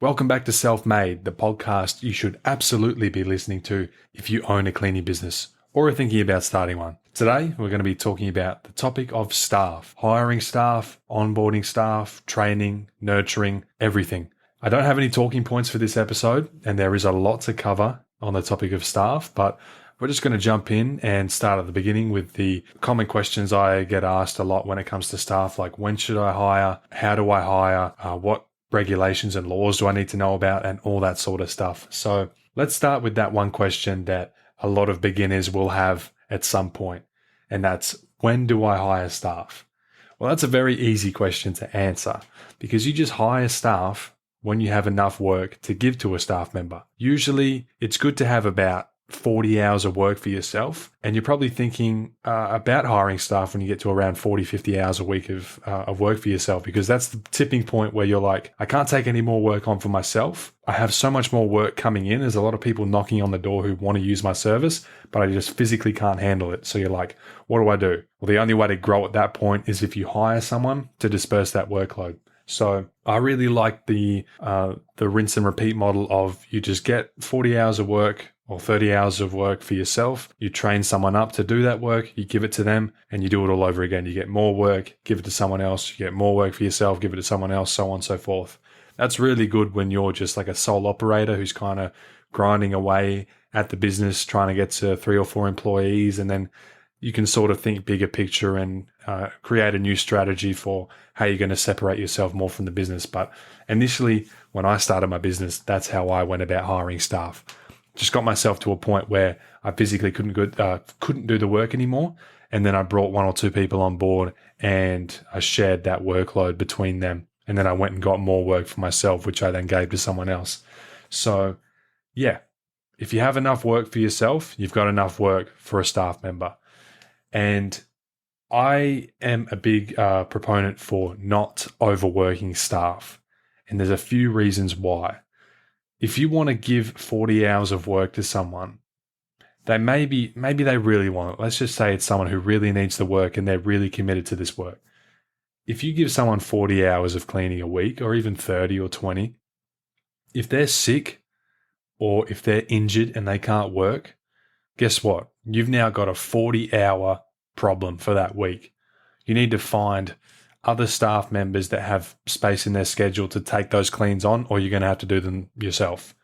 Welcome back to Self-Made, the podcast you should absolutely be listening to if you own a cleaning business or are thinking about starting one. Today, we're going to be talking about the topic of staff, hiring staff, onboarding staff, training, nurturing, everything. I don't have any talking points for this episode, and there is a lot to cover on the topic of staff, but we're just going to jump in and start at the beginning with the common questions I get asked a lot when it comes to staff, like when should I hire? How do I hire? What regulations and laws do I need to know about, and all that sort of stuff. So let's start with that one question that a lot of beginners will have at some point, and that's, when do I hire staff? Well, that's a very easy question to answer because you just hire staff when you have enough work to give to a staff member. Usually it's good to have about 40 hours of work for yourself. And you're probably thinking about hiring staff when you get to around 40, 50 hours a week of work for yourself, because that's the tipping point where you're like, I can't take any more work on for myself. I have so much more work coming in. There's a lot of people knocking on the door who want to use my service, but I just physically can't handle it. So you're like, what do I do? Well, the only way to grow at that point is if you hire someone to disperse that workload. So I really like the rinse and repeat model of you just get 40 hours of work or 30 hours of work for yourself. You train someone up to do that work, you give it to them, and you do it all over again. You get more work, give it to someone else, you get more work for yourself, give it to someone else, so on and so forth. That's really good when you're just like a sole operator who's kind of grinding away at the business, trying to get to 3 or 4 employees, and then you can sort of think bigger picture and create a new strategy for how you're going to separate yourself more from the business. But initially, when I started my business, that's how I went about hiring staff. Just got myself to a point where I physically couldn't do the work anymore. And then I brought 1 or 2 people on board and I shared that workload between them. And then I went and got more work for myself, which I then gave to someone else. So yeah, if you have enough work for yourself, you've got enough work for a staff member. And I am a big proponent for not overworking staff. And there's a few reasons why. If you want to give 40 hours of work to someone, maybe they really want it. Let's just say it's someone who really needs the work and they're really committed to this work. If you give someone 40 hours of cleaning a week, or even 30 or 20, if they're sick or if they're injured and they can't work, guess what? You've now got a 40-hour problem for that week. You need to find other staff members that have space in their schedule to take those cleans on, or you're going to have to do them yourself.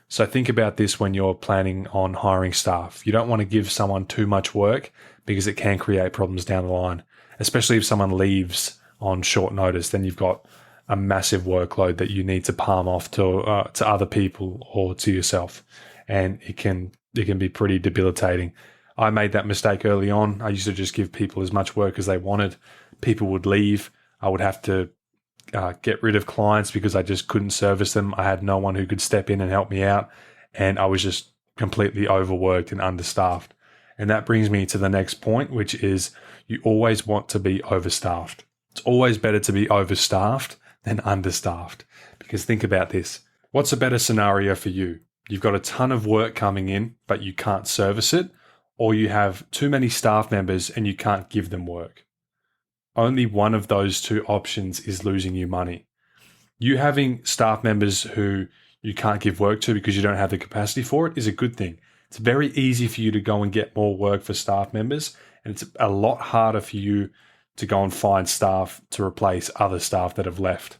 So think about this when you're planning on hiring staff. You don't want to give someone too much work because it can create problems down the line, especially if someone leaves on short notice. Then you've got a massive workload that you need to palm off to other people or to yourself, and it can be pretty debilitating. I made that mistake early on. I used to just give people as much work as they wanted. People would leave. I would have to get rid of clients because I just couldn't service them. I had no one who could step in and help me out. And I was just completely overworked and understaffed. And that brings me to the next point, which is you always want to be overstaffed. It's always better to be overstaffed than understaffed. Because think about this. What's a better scenario for you? You've got a ton of work coming in, but you can't service it, or you have too many staff members and you can't give them work. Only one of those 2 options is losing you money. You having staff members who you can't give work to because you don't have the capacity for it is a good thing. It's very easy for you to go and get more work for staff members, and it's a lot harder for you to go and find staff to replace other staff that have left.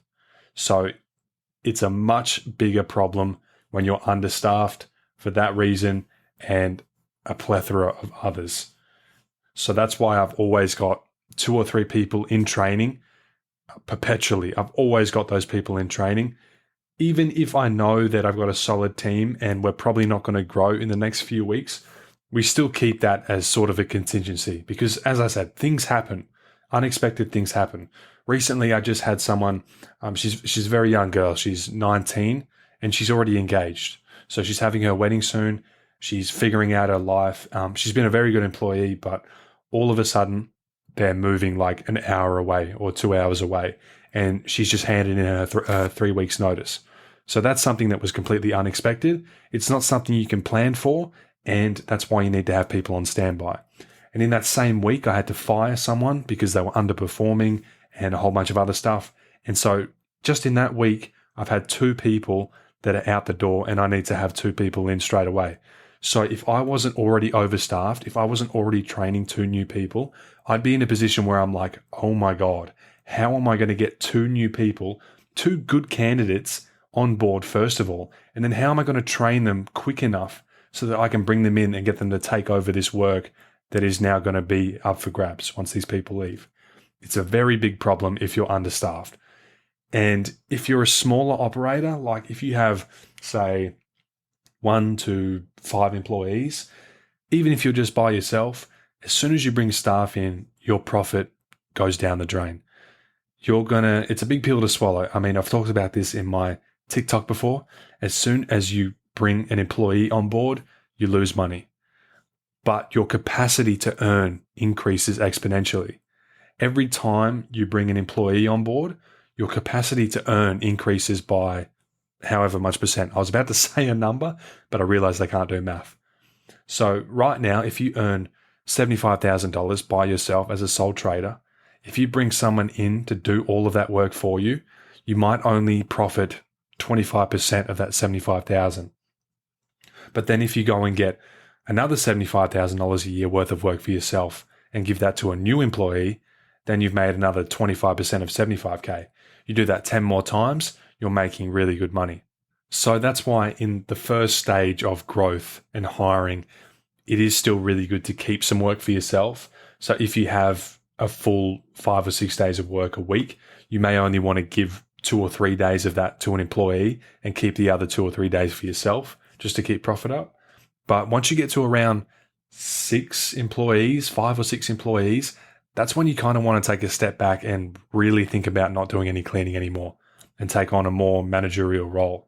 So it's a much bigger problem when you're understaffed for that reason and a plethora of others. So that's why I've always got 2 or 3 people in training perpetually. I've always got those people in training. Even if I know that I've got a solid team and we're probably not going to grow in the next few weeks, we still keep that as sort of a contingency because, as I said, things happen. Unexpected things happen. Recently, I just had someone, she's a very young girl. She's 19 and she's already engaged. So she's having her wedding soon. She's figuring out her life. She's been a very good employee, but all of a sudden they're moving like an hour away or 2 hours away. And she's just handed in her 3 weeks notice. So that's something that was completely unexpected. It's not something you can plan for. And that's why you need to have people on standby. And in that same week, I had to fire someone because they were underperforming and a whole bunch of other stuff. And so just in that week, I've had 2 people that are out the door and I need to have 2 people in straight away. So if I wasn't already overstaffed, if I wasn't already training 2 new people, I'd be in a position where I'm like, oh my God, how am I going to get 2 new people, 2 good candidates on board first of all? And then how am I going to train them quick enough so that I can bring them in and get them to take over this work that is now going to be up for grabs once these people leave? It's a very big problem if you're understaffed. And if you're a smaller operator, like if you have, say, 1 to 5 employees, even if you're just by yourself, as soon as you bring staff in, your profit goes down the drain. It's a big pill to swallow. I mean, I've talked about this in my TikTok before. As soon as you bring an employee on board, you lose money. But your capacity to earn increases exponentially. Every time you bring an employee on board, your capacity to earn increases by however much percent. I was about to say a number, but I realized I can't do math. So right now, if you earn $75,000 by yourself as a sole trader, if you bring someone in to do all of that work for you, you might only profit 25% of that $75,000. But then if you go and get another $75,000 a year worth of work for yourself and give that to a new employee, then you've made another 25% of 75K. You do that 10 more times, you're making really good money. So that's why in the first stage of growth and hiring, it is still really good to keep some work for yourself. So if you have a full 5 or 6 days of work a week, you may only want to give 2 or 3 days of that to an employee and keep the other 2 or 3 days for yourself just to keep profit up. But once you get to around 6 employees, 5 or 6 employees, that's when you kind of want to take a step back and really think about not doing any cleaning anymore and take on a more managerial role.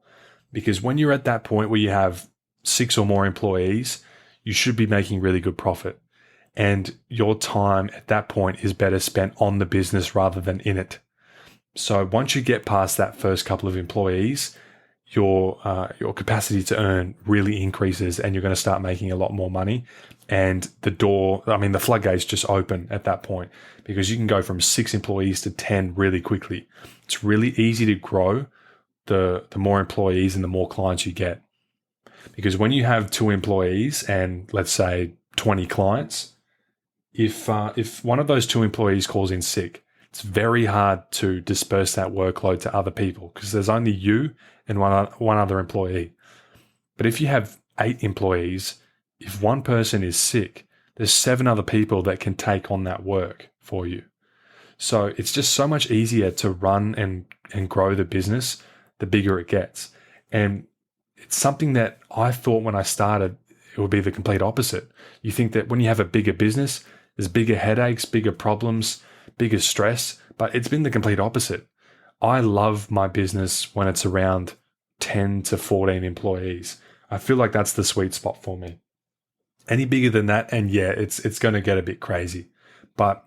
Because when you're at that point where you have 6 or more employees, you should be making really good profit. And your time at that point is better spent on the business rather than in it. So once you get past that first couple of employees, your capacity to earn really increases and you're going to start making a lot more money. And the floodgates just open at that point because you can go from 6 employees to 10 really quickly. It's really easy to grow the more employees and the more clients you get. Because when you have 2 employees and let's say 20 clients, if one of those 2 employees calls in sick, it's very hard to disperse that workload to other people because there's only you and one other employee. But if you have 8 employees, if one person is sick, there's 7 other people that can take on that work for you. So it's just so much easier to run and grow the business the bigger it gets. And it's something that I thought when I started, it would be the complete opposite. You think that when you have a bigger business, there's bigger headaches, bigger problems, bigger stress, but it's been the complete opposite. I love my business when it's around 10 to 14 employees. I feel like that's the sweet spot for me. Any bigger than that, and yeah, it's going to get a bit crazy. But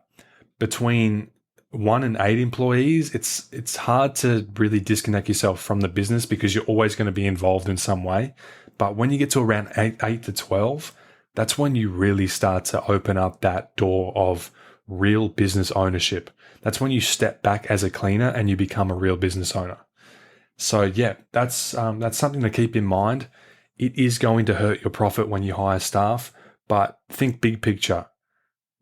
between 1 and 8 employees, it's hard to really disconnect yourself from the business because you're always going to be involved in some way. But when you get to around 8 to 12, that's when you really start to open up that door of real business ownership. That's when you step back as a cleaner and you become a real business owner. So yeah, that's something to keep in mind. It is going to hurt your profit when you hire staff, but think big picture.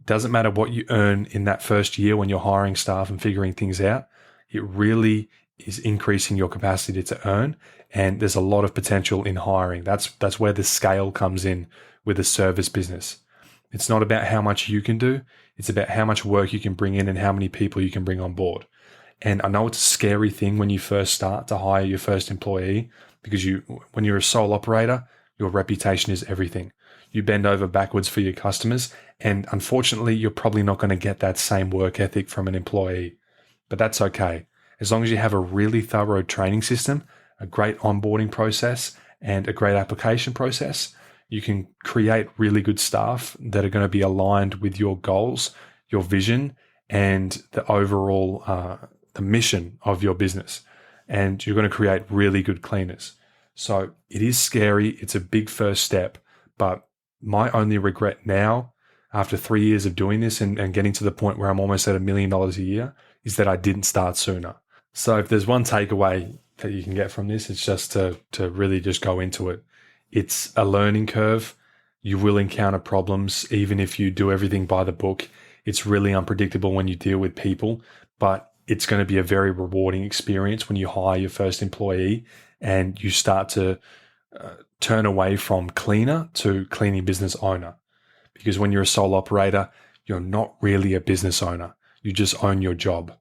Doesn't matter what you earn in that first year when you're hiring staff and figuring things out. It really is increasing your capacity to earn, and there's a lot of potential in hiring. That's where the scale comes in with a service business. It's not about how much you can do. It's about how much work you can bring in and how many people you can bring on board. And I know it's a scary thing when you first start to hire your first employee because when you're a sole operator, your reputation is everything. You bend over backwards for your customers, and unfortunately, you're probably not going to get that same work ethic from an employee. But that's okay. As long as you have a really thorough training system, a great onboarding process, and a great application process, you can create really good staff that are going to be aligned with your goals, your vision, and the overall the mission of your business. And you're going to create really good cleaners. So it is scary. It's a big first step. But my only regret now, after 3 years of doing this and getting to the point where I'm almost at $1 million a year, is that I didn't start sooner. So if there's one takeaway that you can get from this. It's just to really just go into it. It's a learning curve. You will encounter problems, even if you do everything by the book. It's really unpredictable when you deal with people, but it's going to be a very rewarding experience when you hire your first employee and you start to turn away from cleaner to cleaning business owner. Because when you're a sole operator, you're not really a business owner. You just own your job.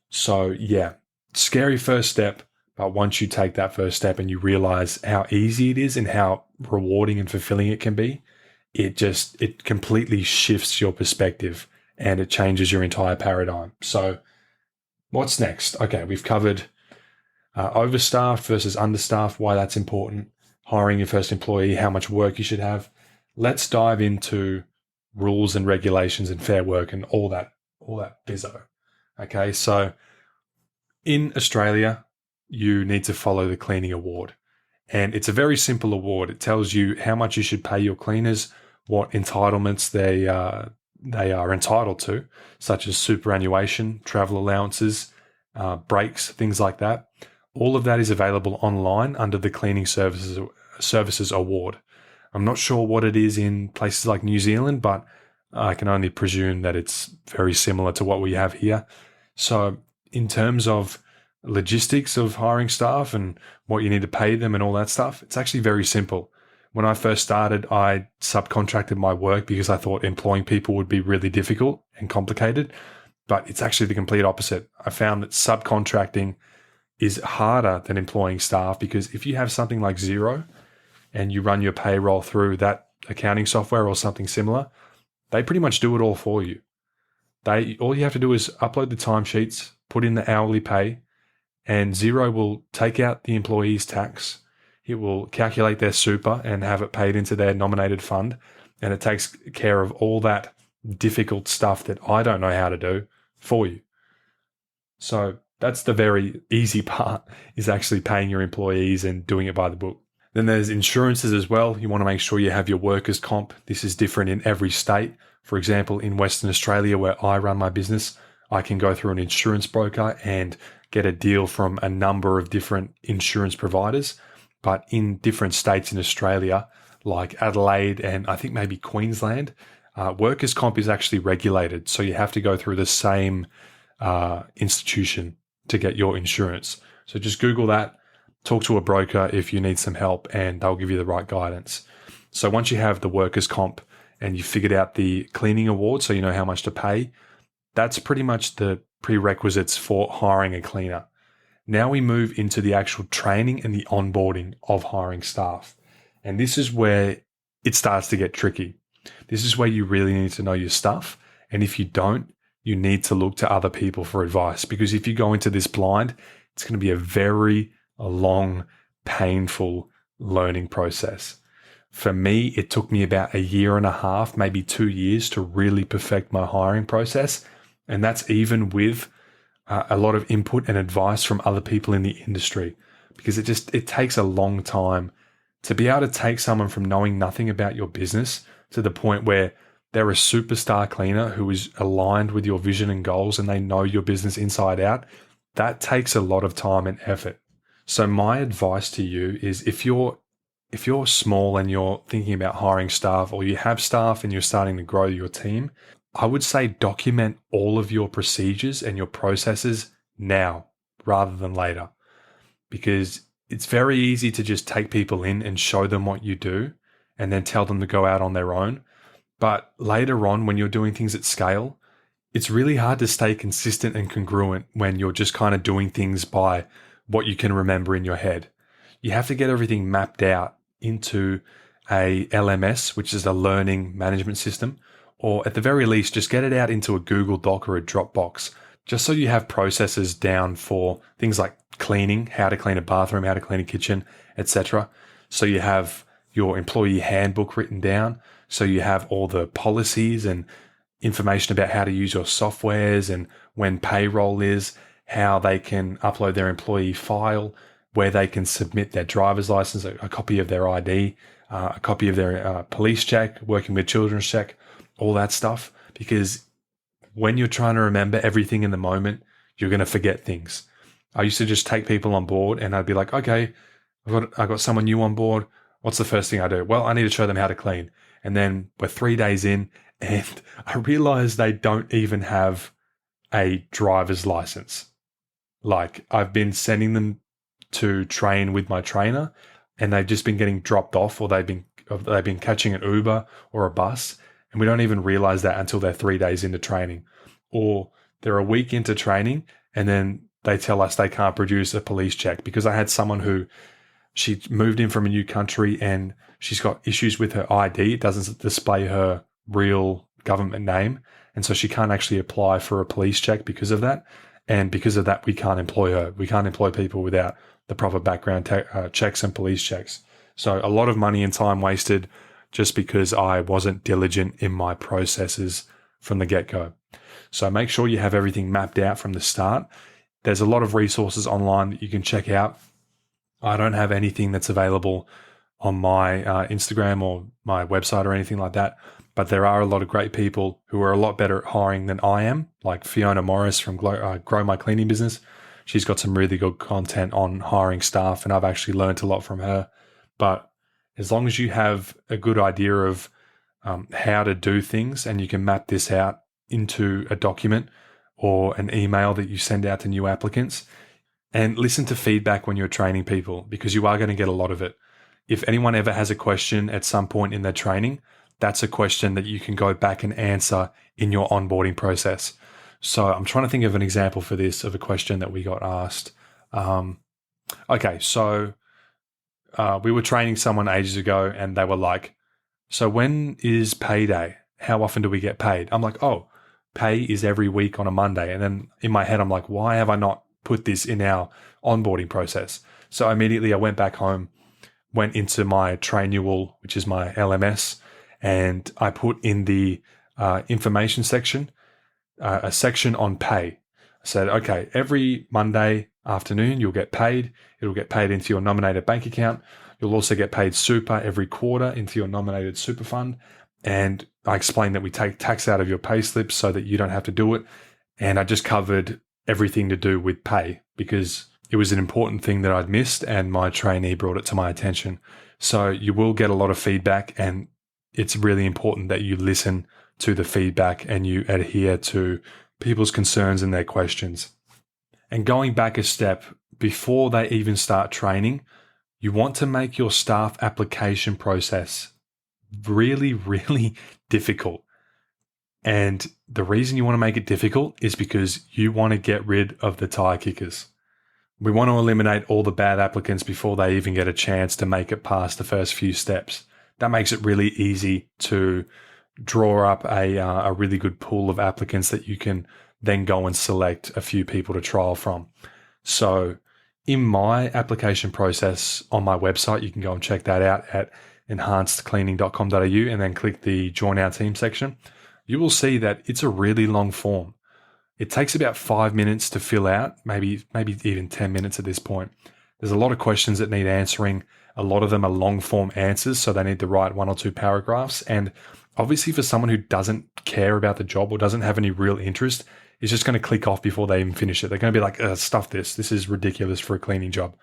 So yeah, scary first step. But once you take that first step and you realize how easy it is and how rewarding and fulfilling it can be, it completely shifts your perspective and it changes your entire paradigm. So what's next? Okay, we've covered overstaffed versus understaffed, why that's important, hiring your first employee, how much work you should have. Let's dive into rules and regulations and fair work and all that bizzo. Okay, so in Australia, you need to follow the cleaning award. And it's a very simple award. It tells you how much you should pay your cleaners, what entitlements they are entitled to, such as superannuation, travel allowances, breaks, things like that. All of that is available online under the Cleaning Services Award. I'm not sure what it is in places like New Zealand, but I can only presume that it's very similar to what we have here. So in terms of logistics of hiring staff and what you need to pay them and all that stuff, it's actually very simple. When I first started, I subcontracted my work because I thought employing people would be really difficult and complicated, but it's actually the complete opposite. I found that subcontracting is harder than employing staff because if you have something like Xero and you run your payroll through that accounting software or something similar, they pretty much do it all for you. All you have to do is upload the timesheets, put in the hourly pay, and Xero will take out the employee's tax. It will calculate their super and have it paid into their nominated fund. And it takes care of all that difficult stuff that I don't know how to do for you. So that's the very easy part, is actually paying your employees and doing it by the book. Then there's insurances as well. You want to make sure you have your workers' comp. This is different in every state. For example, in Western Australia, where I run my business, I can go through an insurance broker and get a deal from a number of different insurance providers. But in different states in Australia, like Adelaide and I think maybe Queensland, workers' comp is actually regulated. So you have to go through the same institution to get your insurance. So just Google that, talk to a broker if you need some help, and they'll give you the right guidance. So once you have the workers' comp and you figured out the cleaning award, so you know how much to pay, that's pretty much the prerequisites for hiring a cleaner. Now we move into the actual training and the onboarding of hiring staff. And this is where it starts to get tricky. This is where you really need to know your stuff. And if you don't, you need to look to other people for advice, because if you go into this blind, it's going to be a very long, painful learning process. For me, it took me about 1.5 years, maybe 2 years to really perfect my hiring process. And that's even with a lot of input and advice from other people in the industry, because it takes a long time to be able to take someone from knowing nothing about your business to the point where they're a superstar cleaner who is aligned with your vision and goals and they know your business inside out. That takes a lot of time and effort. So my advice to you is if you're small and you're thinking about hiring staff, or you have staff and you're starting to grow your team, I would say document all of your procedures and your processes now rather than later, because it's very easy to just take people in and show them what you do and then tell them to go out on their own. But later on, when you're doing things at scale, it's really hard to stay consistent and congruent when you're just kind of doing things by what you can remember in your head. You have to get everything mapped out into a LMS, which is a learning management system, or at the very least, just get it out into a Google Doc or a Dropbox, just so you have processes down for things like cleaning, how to clean a bathroom, how to clean a kitchen, etc. So you have your employee handbook written down. So you have all the policies and information about how to use your softwares and when payroll is, how they can upload their employee file, where they can submit their driver's license, a copy of their ID, a copy of their police check, working with children's check, all that stuff. Because when you're trying to remember everything in the moment, you're going to forget things. I used to just take people on board and I'd be like, okay, I've got someone new on board. What's the first thing I do? Well, I need to show them how to clean. And then we're 3 days in and I realized they don't even have a driver's license. Like, I've been sending them to train with my trainer and they've just been getting dropped off, or they've been catching an Uber or a bus, and we don't even realize that until they're 3 days into training. Or they're a week into training and then they tell us they can't produce a police check, because I had someone who, she moved in from a new country and she's got issues with her ID. It doesn't display her real government name. And so she can't actually apply for a police check because of that. And because of that, we can't employ her. We can't employ people without the proper background checks and police checks. So a lot of money and time wasted just because I wasn't diligent in my processes from the get-go. So make sure you have everything mapped out from the start. There's a lot of resources online that you can check out. I don't have anything that's available on my Instagram or my website or anything like that, but there are a lot of great people who are a lot better at hiring than I am, like Fiona Morris from Grow My Cleaning Business. She's got some really good content on hiring staff, and I've actually learned a lot from her. But as long as you have a good idea of how to do things and you can map this out into a document or an email that you send out to new applicants, and listen to feedback when you're training people, because you are going to get a lot of it. If anyone ever has a question at some point in their training, that's a question that you can go back and answer in your onboarding process. So I'm trying to think of an example for this, of a question that we got asked. Okay, so we were training someone ages ago and they were like, so when is payday? How often do we get paid? I'm like, oh, pay is every week on a Monday. And then in my head, I'm like, why have I not put this in our onboarding process? So immediately I went back home, went into my Trainual, which is my LMS, and I put in the information section, a section on pay. I said, okay, every Monday afternoon, you'll get paid. It'll get paid into your nominated bank account. You'll also get paid super every quarter into your nominated super fund. And I explained that we take tax out of your pay slips so that you don't have to do it. And I just covered everything to do with pay, because it was an important thing that I'd missed and my trainee brought it to my attention. So you will get a lot of feedback, and it's really important that you listen to the feedback and you adhere to people's concerns and their questions. And going back a step, before they even start training, you want to make your staff application process really, really difficult. And the reason you want to make it difficult is because you want to get rid of the tire kickers. We want to eliminate all the bad applicants before they even get a chance to make it past the first few steps. That makes it really easy to draw up a really good pool of applicants that you can then go and select a few people to trial from. So in my application process on my website, you can go and check that out at enhancedcleaning.com.au and then click the Join Our Team section. You will see that it's a really long form. It takes about 5 minutes to fill out, maybe even 10 minutes at this point. There's a lot of questions that need answering. A lot of them are long form answers, so they need to write 1 or 2 paragraphs. And obviously for someone who doesn't care about the job or doesn't have any real interest, is just going to click off before they even finish it. They're going to be like, stuff this. This is ridiculous for a cleaning job.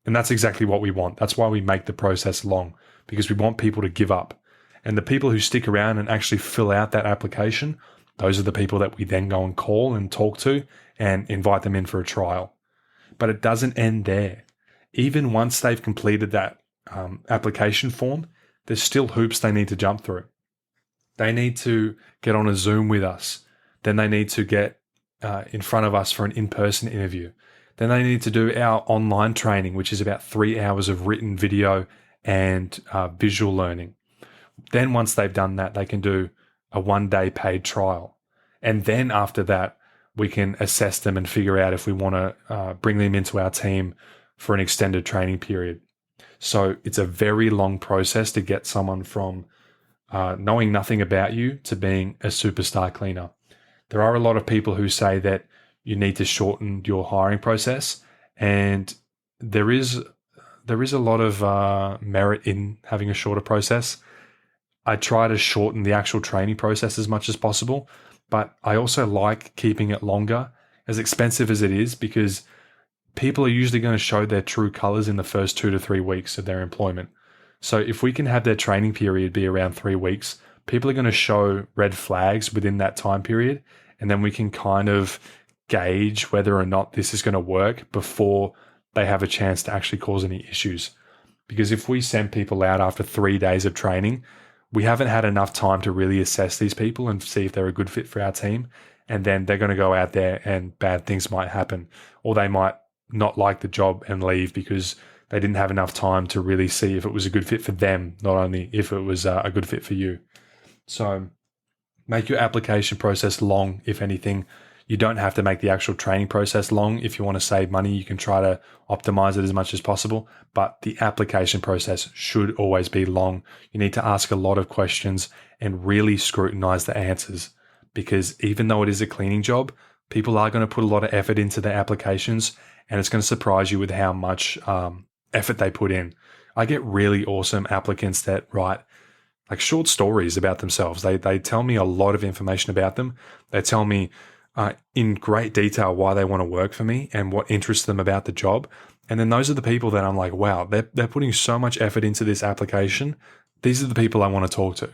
And that's exactly what we want. That's why we make the process long, because we want people to give up. And the people who stick around and actually fill out that application, those are the people that we then go and call and talk to and invite them in for a trial. But it doesn't end there. Even once they've completed that application form, there's still hoops they need to jump through. They need to get on a Zoom with us. Then they need to get in front of us for an in-person interview. Then they need to do our online training, which is about 3 hours of written video and visual learning. Then once they've done that, they can do a 1-day paid trial. And then after that, we can assess them and figure out if we want to bring them into our team for an extended training period. So it's a very long process to get someone from knowing nothing about you to being a superstar cleaner. There are a lot of people who say that you need to shorten your hiring process, and there is a lot of merit in having a shorter process. I try to shorten the actual training process as much as possible, but I also like keeping it longer, as expensive as it is, because people are usually going to show their true colors in the first 2 to 3 weeks of their employment. So if we can have their training period be around 3 weeks, people are going to show red flags within that time period. And then we can kind of gauge whether or not this is going to work before they have a chance to actually cause any issues. Because if we send people out after 3 days of training, we haven't had enough time to really assess these people and see if they're a good fit for our team. And then they're going to go out there and bad things might happen, or they might not like the job and leave because they didn't have enough time to really see if it was a good fit for them, not only if it was a good fit for you. So make your application process long, if anything. You don't have to make the actual training process long. If you want to save money, you can try to optimize it as much as possible. But the application process should always be long. You need to ask a lot of questions and really scrutinize the answers, because even though it is a cleaning job, people are going to put a lot of effort into their applications, and it's going to surprise you with how much effort they put in. I get really awesome applicants that write like short stories about themselves. They tell me a lot of information about them. They tell me in great detail why they want to work for me and what interests them about the job. And then those are the people that I'm like, wow, they're putting so much effort into this application. These are the people I want to talk to.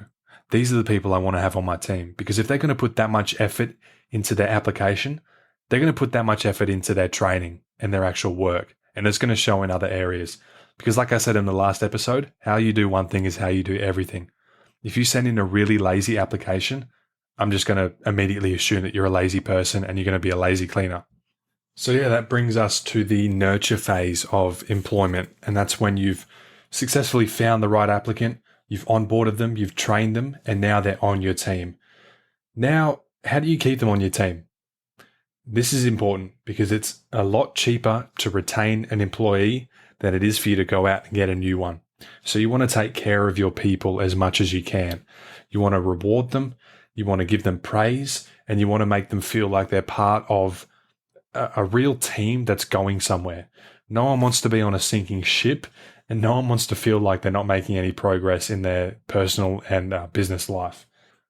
These are the people I want to have on my team. Because if they're going to put that much effort into their application, they're going to put that much effort into their training and their actual work. And it's going to show in other areas. Because like I said in the last episode, how you do one thing is how you do everything. If you send in a really lazy application, I'm just going to immediately assume that you're a lazy person and you're going to be a lazy cleaner. So yeah, that brings us to the nurture phase of employment. And that's when you've successfully found the right applicant, you've onboarded them, you've trained them, and now they're on your team. Now, how do you keep them on your team? This is important because it's a lot cheaper to retain an employee than it is for you to go out and get a new one. So you want to take care of your people as much as you can. You want to reward them. You want to give them praise, and you want to make them feel like they're part of a real team that's going somewhere. No one wants to be on a sinking ship, and no one wants to feel like they're not making any progress in their personal and business life.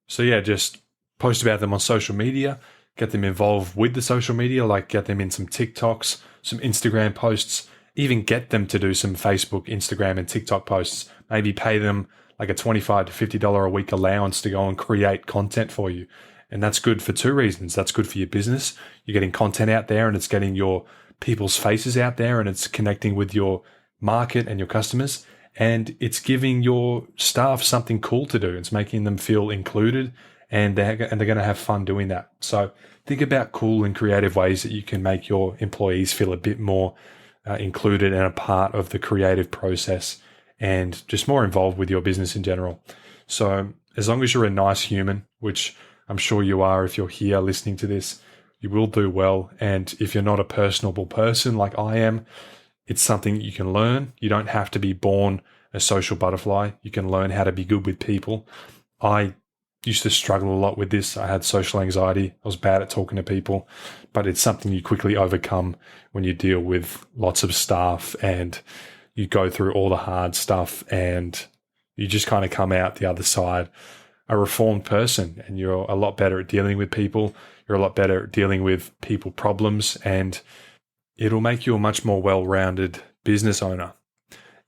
So yeah, just post about them on social media, get them involved with the social media, like get them in some TikToks, some Instagram posts, even get them to do some Facebook, Instagram, and TikTok posts. Maybe pay them like a $25 to $50 a week allowance to go and create content for you. And that's good for two reasons. That's good for your business. You're getting content out there and it's getting your people's faces out there and it's connecting with your market and your customers. And it's giving your staff something cool to do. It's making them feel included and they're going to have fun doing that. So think about cool and creative ways that you can make your employees feel a bit more included and a part of the creative process and just more involved with your business in general. So as long as you're a nice human, which I'm sure you are if you're here listening to this, you will do well. And if you're not a personable person like I am, it's something you can learn. You don't have to be born a social butterfly. You can learn how to be good with people. I used to struggle a lot with this. I had social anxiety. I was bad at talking to people, but it's something you quickly overcome when you deal with lots of staff and you go through all the hard stuff and you just kind of come out the other side a reformed person, and you're a lot better at dealing with people. You're a lot better at dealing with people problems, and it'll make you a much more well-rounded business owner.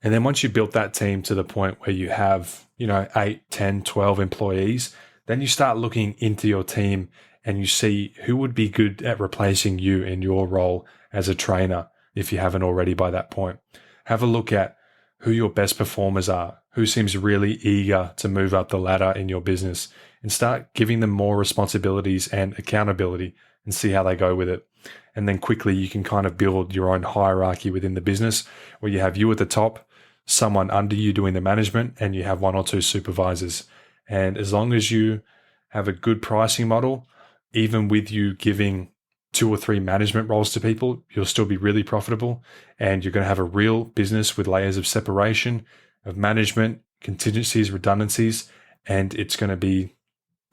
And then once you built that team to the point where you have, 8, 10, 12 employees, then you start looking into your team and you see who would be good at replacing you in your role as a trainer if you haven't already by that point. Have a look at who your best performers are, who seems really eager to move up the ladder in your business, and start giving them more responsibilities and accountability and see how they go with it. And then quickly you can kind of build your own hierarchy within the business where you have you at the top, someone under you doing the management, and you have 1 or 2 supervisors. And as long as you have a good pricing model, even with you giving 2 or 3 management roles to people, you'll still be really profitable, and you're going to have a real business with layers of separation, of management, contingencies, redundancies, and it's going to be,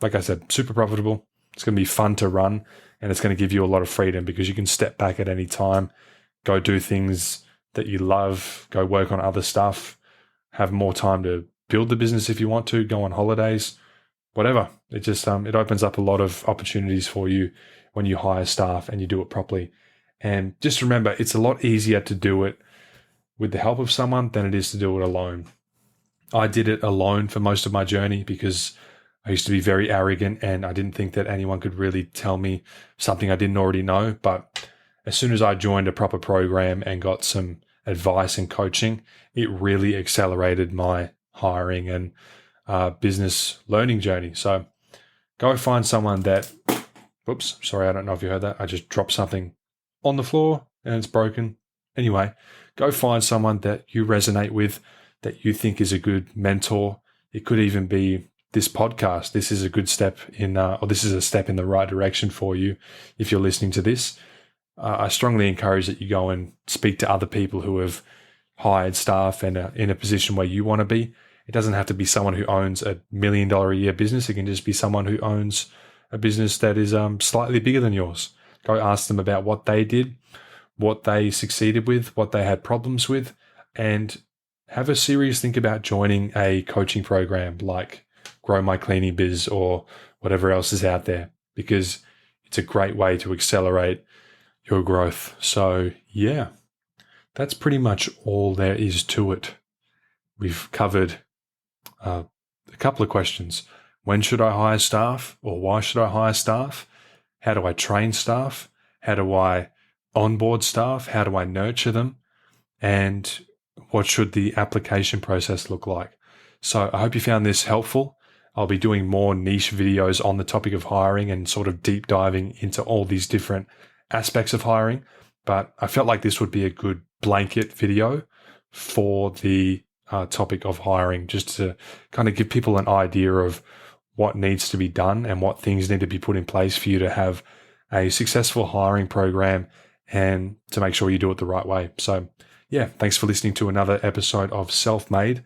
like I said, super profitable. It's going to be fun to run, and it's going to give you a lot of freedom because you can step back at any time, go do things that you love, go work on other stuff, have more time to build the business if you want to, go on holidays, whatever. It just it opens up a lot of opportunities for you when you hire staff and you do it properly. And just remember, it's a lot easier to do it with the help of someone than it is to do it alone. I did it alone for most of my journey because I used to be very arrogant and I didn't think that anyone could really tell me something I didn't already know. But as soon as I joined a proper program and got some advice and coaching, it really accelerated my hiring and business learning journey. So go find someone that, oops, sorry, I don't know if you heard that. I just dropped something on the floor and it's broken. Anyway, go find someone that you resonate with, that you think is a good mentor. It could even be this podcast. This is a good step or this is a step in the right direction for you if you're listening to this. I strongly encourage that you go and speak to other people who have hired staff and are in a position where you want to be. It doesn't have to be someone who owns $1 million a year business. It can just be someone who owns a business that is slightly bigger than yours. Go ask them about what they did, what they succeeded with, what they had problems with, and have a serious think about joining a coaching program like Grow My Cleaning Biz or whatever else is out there, because it's a great way to accelerate your growth. So yeah, that's pretty much all there is to it. We've covered a couple of questions. When should I hire staff, or why should I hire staff? How do I train staff? How do I onboard staff? How do I nurture them? And what should the application process look like? So I hope you found this helpful. I'll be doing more niche videos on the topic of hiring and sort of deep diving into all these different aspects of hiring. But I felt like this would be a good blanket video for the topic of hiring, just to kind of give people an idea of what needs to be done and what things need to be put in place for you to have a successful hiring program and to make sure you do it the right way. So yeah, thanks for listening to another episode of Self-Made.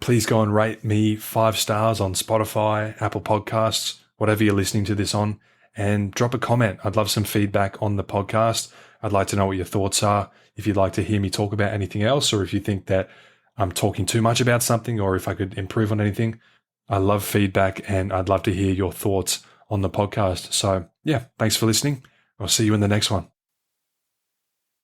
Please go and rate me 5 stars on Spotify, Apple Podcasts, whatever you're listening to this on, and drop a comment. I'd love some feedback on the podcast. I'd like to know what your thoughts are. If you'd like to hear me talk about anything else, or if you think that I'm talking too much about something, or if I could improve on anything, I love feedback and I'd love to hear your thoughts on the podcast. So yeah, thanks for listening. I'll see you in the next one.